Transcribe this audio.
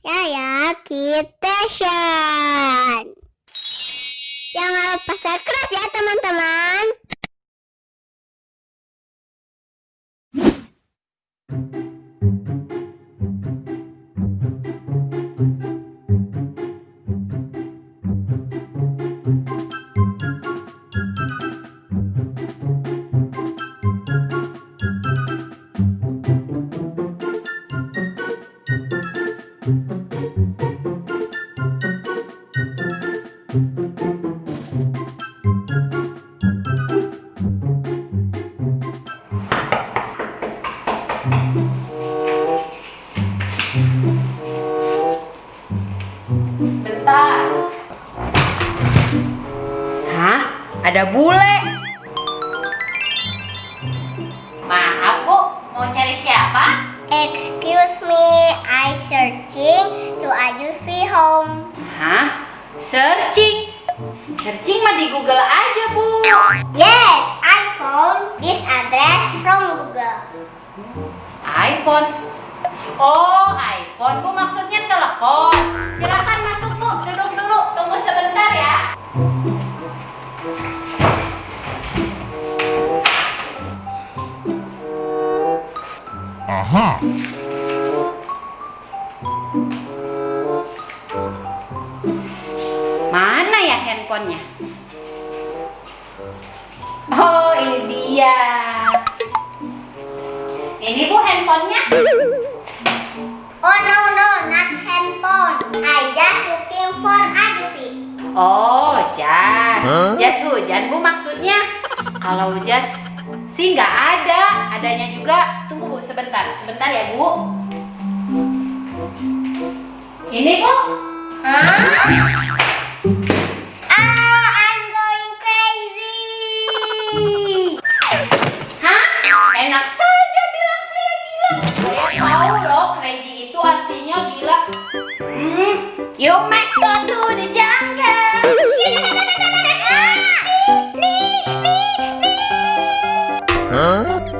Yaya Kitchen. Jangan lupa subscribe ya teman-teman. Bentar. Hah? Ada bule. Maaf Bu, mau cari siapa? Excuse me, I searching to Ajufi home. Hah? Searching? Searching mah di Google aja Bu. Yes, I found this address from Google. iPhone. Oh, iPhone Bu maksudnya telepon. Silakan masuk Bu, duduk dulu. Tunggu sebentar ya. Aha. Mana ya handphonenya? Oh, ini dia. Ini Bu handphonenya. Oh no, not handphone. I just looking for Ajufi. Oh, jas. Hah? Jas hujan Bu maksudnya. Kalau jas sih nggak ada. Adanya juga. Tunggu Bu sebentar. Sebentar ya Bu. Ini Bu. Hah? Ah, I'm going crazy. Hah? Enak saja bilang saya gila. Saya tahu loh, crazy itu artinya gila. You must go to the jungle. Huh?